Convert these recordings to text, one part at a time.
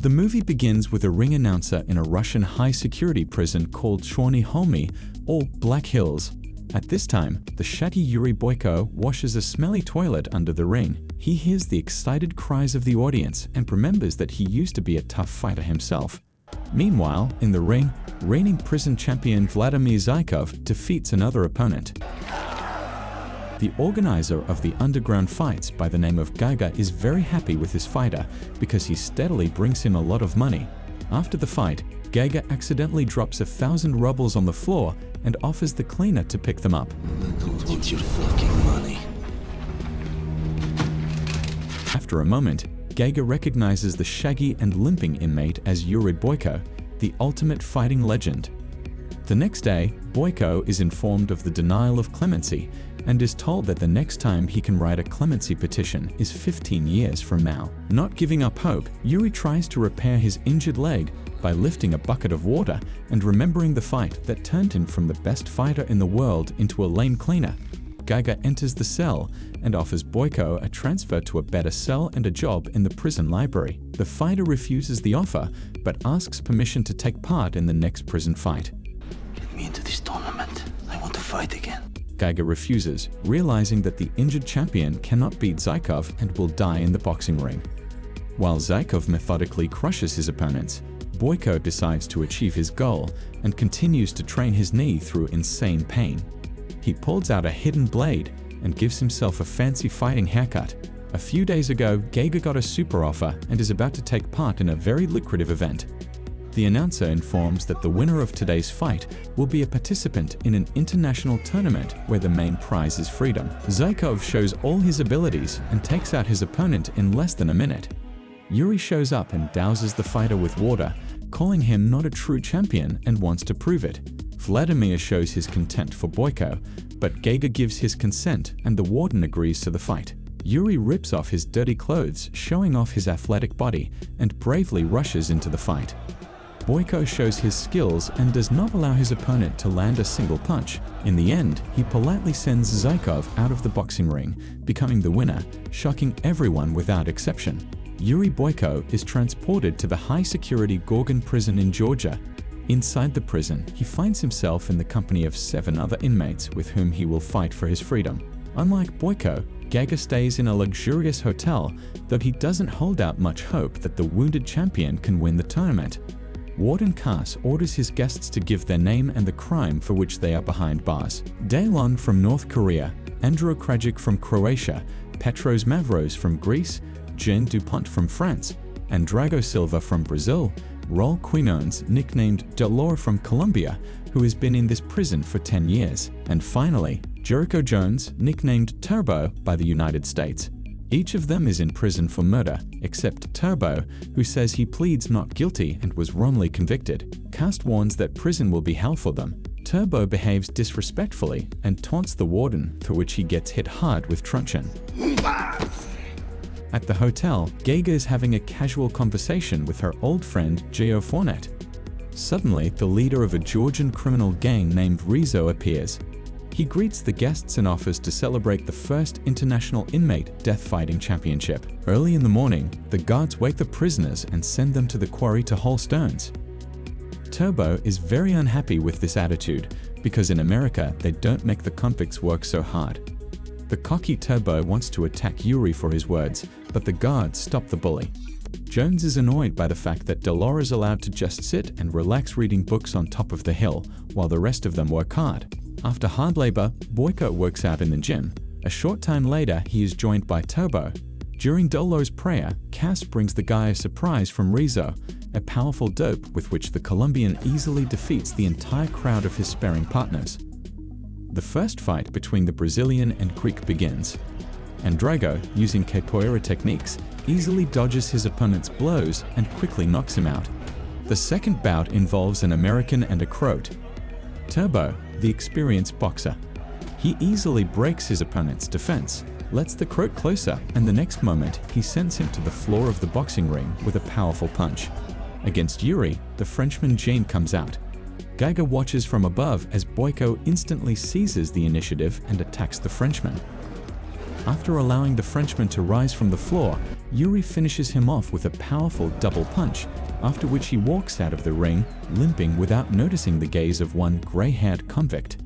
The movie begins with a ring announcer in a Russian high-security prison called Chorny Holmy, or Black Hills. At this time, the shaggy Yuri Boyko washes a smelly toilet under the ring. He hears the excited cries of the audience and remembers that he used to be a tough fighter himself. Meanwhile, in the ring, reigning prison champion Vladimir Zykov defeats another opponent. The organizer of the underground fights by the name of Gaiga is very happy with his fighter because he steadily brings him a lot of money. After the fight, Gaiga accidentally drops 1,000 rubles on the floor and offers the cleaner to pick them up. I don't want your fucking money. After a moment, Gaiga recognizes the shaggy and limping inmate as Yuri Boyko, the ultimate fighting legend. The next day, Boyko is informed of the denial of clemency and is told that the next time he can write a clemency petition is 15 years from now. Not giving up hope, Yuri tries to repair his injured leg by lifting a bucket of water and remembering the fight that turned him from the best fighter in the world into a lane cleaner. Gaiga enters the cell and offers Boyko a transfer to a better cell and a job in the prison library. The fighter refuses the offer, but asks permission to take part in the next prison fight. Get me into this tournament. I want to fight again. Gaiga refuses, realizing that the injured champion cannot beat Zykov and will die in the boxing ring. While Zykov methodically crushes his opponents, Boyko decides to achieve his goal and continues to train his knee through insane pain. He pulls out a hidden blade and gives himself a fancy fighting haircut. A few days ago, Gaiga got a super offer and is about to take part in a very lucrative event. The announcer informs that the winner of today's fight will be a participant in an international tournament where the main prize is freedom. Zykov shows all his abilities and takes out his opponent in less than a minute. Yuri shows up and douses the fighter with water, calling him not a true champion and wants to prove it. Vladimir shows his contempt for Boyko, but Gaiga gives his consent and the warden agrees to the fight. Yuri rips off his dirty clothes, showing off his athletic body, and bravely rushes into the fight. Boyko shows his skills and does not allow his opponent to land a single punch. In the end, he politely sends Zykov out of the boxing ring, becoming the winner, shocking everyone without exception. Yuri Boyko is transported to the high-security Gorgon prison in Georgia. Inside the prison, he finds himself in the company of 7 other inmates with whom he will fight for his freedom. Unlike Boyko, Gaiga stays in a luxurious hotel, though he doesn't hold out much hope that the wounded champion can win the tournament. Warden Kass orders his guests to give their name and the crime for which they are behind bars. Daylon from North Korea, Andro Krajic from Croatia, Petros Mavros from Greece, Jean Dupont from France, and Drago Silva from Brazil, Raul Quinones, nicknamed Delor from Colombia, who has been in this prison for 10 years, and finally, Jericho Jones, nicknamed Turbo by the United States. Each of them is in prison for murder, except Turbo, who says he pleads not guilty and was wrongly convicted. Cast warns that prison will be hell for them. Turbo behaves disrespectfully and taunts the warden, for which he gets hit hard with truncheon. At the hotel, Gaiga is having a casual conversation with her old friend Geo Fournet. Suddenly, the leader of a Georgian criminal gang named Rizzo appears. He greets the guests and offers to celebrate the first International Inmate Death Fighting Championship. Early in the morning, the guards wake the prisoners and send them to the quarry to haul stones. Turbo is very unhappy with this attitude because in America they don't make the convicts work so hard. The cocky Turbo wants to attack Yuri for his words, but the guards stop the bully. Jones is annoyed by the fact that Delor is allowed to just sit and relax reading books on top of the hill while the rest of them work hard. After hard labor, Boyko works out in the gym. A short time later, he is joined by Turbo. During Delor's prayer, Cass brings the guy a surprise from Rizzo, a powerful dope with which the Colombian easily defeats the entire crowd of his sparring partners. The first fight between the Brazilian and Greek begins. Andrago, using capoeira techniques, easily dodges his opponent's blows and quickly knocks him out. The second bout involves an American and a Croat. Turbo, the experienced boxer. He easily breaks his opponent's defense, lets the Croat closer, and the next moment he sends him to the floor of the boxing ring with a powerful punch. Against Yuri, the Frenchman Jean comes out. Gaiga watches from above as Boyko instantly seizes the initiative and attacks the Frenchman. After allowing the Frenchman to rise from the floor, Yuri finishes him off with a powerful double punch, after which he walks out of the ring, limping without noticing the gaze of one gray-haired convict.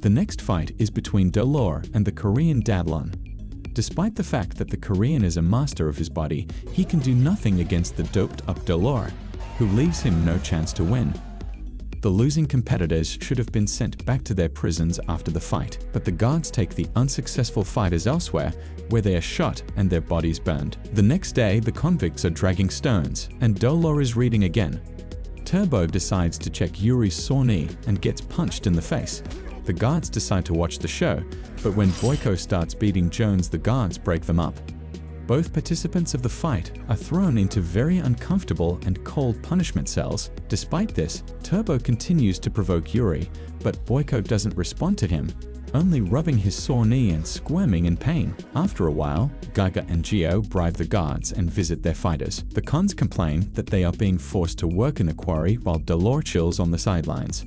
The next fight is between Dolor and the Korean Dadlon. Despite the fact that the Korean is a master of his body, he can do nothing against the doped-up Dolor, who leaves him no chance to win. The losing competitors should have been sent back to their prisons after the fight, but the guards take the unsuccessful fighters elsewhere, where they are shot and their bodies burned. The next day, the convicts are dragging stones, and Dolor is reading again. Turbo decides to check Yuri's sore knee and gets punched in the face. The guards decide to watch the show, but when Boyko starts beating Jones, the guards break them up. Both participants of the fight are thrown into very uncomfortable and cold punishment cells. Despite this, Turbo continues to provoke Yuri, but Boyko doesn't respond to him, only rubbing his sore knee and squirming in pain. After a while, Gaga and Gio bribe the guards and visit their fighters. The cons complain that they are being forced to work in the quarry while Dolor chills on the sidelines.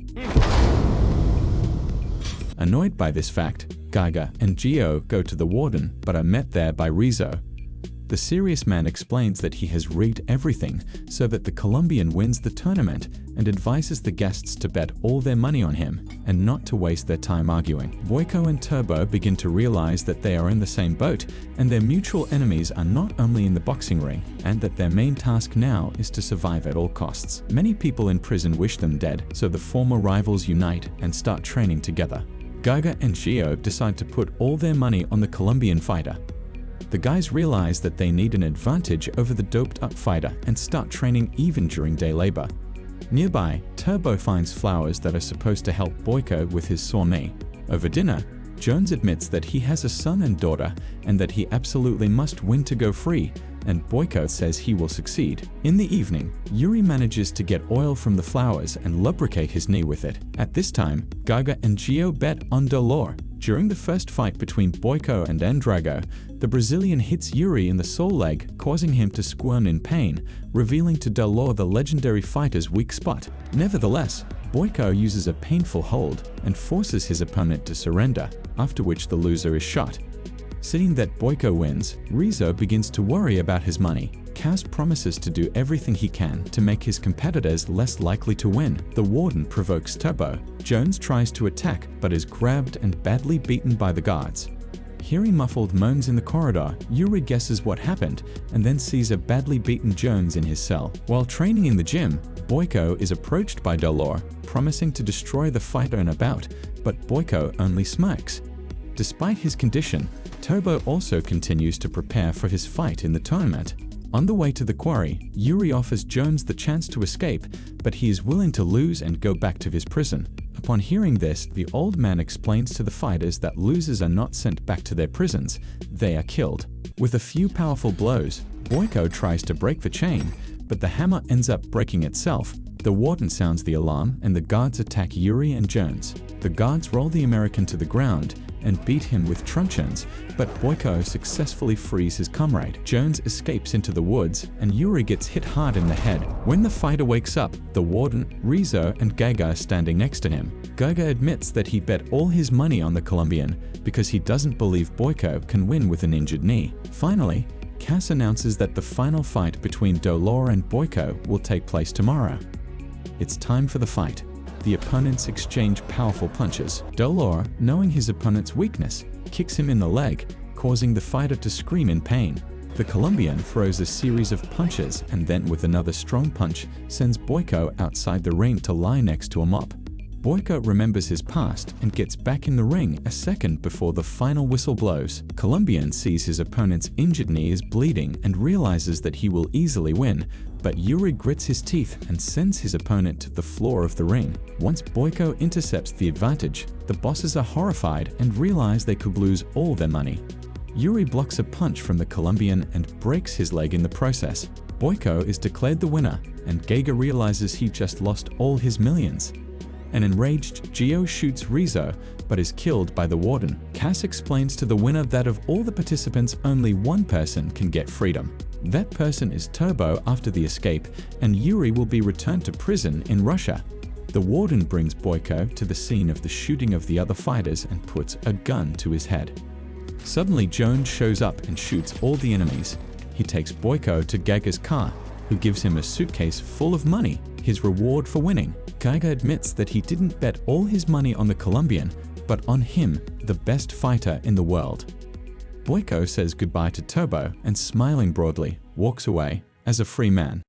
Annoyed by this fact, Gaga and Gio go to the warden but are met there by Rizzo. The serious man explains that he has rigged everything so that the Colombian wins the tournament and advises the guests to bet all their money on him and not to waste their time arguing. Boyko and Turbo begin to realize that they are in the same boat and their mutual enemies are not only in the boxing ring, and that their main task now is to survive at all costs. Many people in prison wish them dead, so the former rivals unite and start training together. Gaga and Gio decide to put all their money on the Colombian fighter. The guys realize that they need an advantage over the doped-up fighter and start training even during day labor. Nearby, Turbo finds flowers that are supposed to help Boyko with his sore knee. Over dinner, Jones admits that he has a son and daughter and that he absolutely must win to go free, and Boyko says he will succeed. In the evening, Yuri manages to get oil from the flowers and lubricate his knee with it. At this time, Gaga and Gio bet on Dolor. During the first fight between Boyko and Andrago, the Brazilian hits Yuri in the sore leg, causing him to squirm in pain, revealing to Dolor the legendary fighter's weak spot. Nevertheless, Boyko uses a painful hold and forces his opponent to surrender, after which the loser is shot. Seeing that Boyko wins, Rizzo begins to worry about his money. Cas promises to do everything he can to make his competitors less likely to win. The warden provokes Turbo. Jones tries to attack but is grabbed and badly beaten by the guards. Hearing muffled moans in the corridor, Yuri guesses what happened and then sees a badly beaten Jones in his cell. While training in the gym, Boyko is approached by Dolor, promising to destroy the fighter in a bout, but Boyko only smirks. Despite his condition, Turbo also continues to prepare for his fight in the tournament. On the way to the quarry, Yuri offers Jones the chance to escape, but he is willing to lose and go back to his prison. Upon hearing this, the old man explains to the fighters that losers are not sent back to their prisons, they are killed. With a few powerful blows, Boyko tries to break the chain, but the hammer ends up breaking itself. The warden sounds the alarm and the guards attack Yuri and Jones. The guards roll the American to the ground and beat him with truncheons, but Boyko successfully frees his comrade. Jones escapes into the woods and Yuri gets hit hard in the head. When the fighter wakes up, the warden, Rizzo, and Gaga are standing next to him. Gaga admits that he bet all his money on the Colombian because he doesn't believe Boyko can win with an injured knee. Finally, Cas announces that the final fight between Dolor and Boyko will take place tomorrow. It's time for the fight. The opponents exchange powerful punches. Dolor, knowing his opponent's weakness, kicks him in the leg, causing the fighter to scream in pain. The Colombian throws a series of punches and then with another strong punch sends Boyko outside the ring to lie next to a mop. Boyko remembers his past and gets back in the ring a second before the final whistle blows. Colombian sees his opponent's injured knee is bleeding and realizes that he will easily win, but Yuri grits his teeth and sends his opponent to the floor of the ring. Once Boyko intercepts the advantage, the bosses are horrified and realize they could lose all their money. Yuri blocks a punch from the Colombian and breaks his leg in the process. Boyko is declared the winner, and Gaga realizes he just lost all his millions. An enraged Gio shoots Rizzo, but is killed by the warden. Cas explains to the winner that of all the participants, only one person can get freedom. That person is Turbo after the escape, and Yuri will be returned to prison in Russia. The warden brings Boyko to the scene of the shooting of the other fighters and puts a gun to his head. Suddenly, Jones shows up and shoots all the enemies. He takes Boyko to Geiger's car, who gives him a suitcase full of money, his reward for winning. Geiger admits that he didn't bet all his money on the Colombian, but on him, the best fighter in the world. Boyko says goodbye to Turbo and, smiling broadly, walks away as a free man.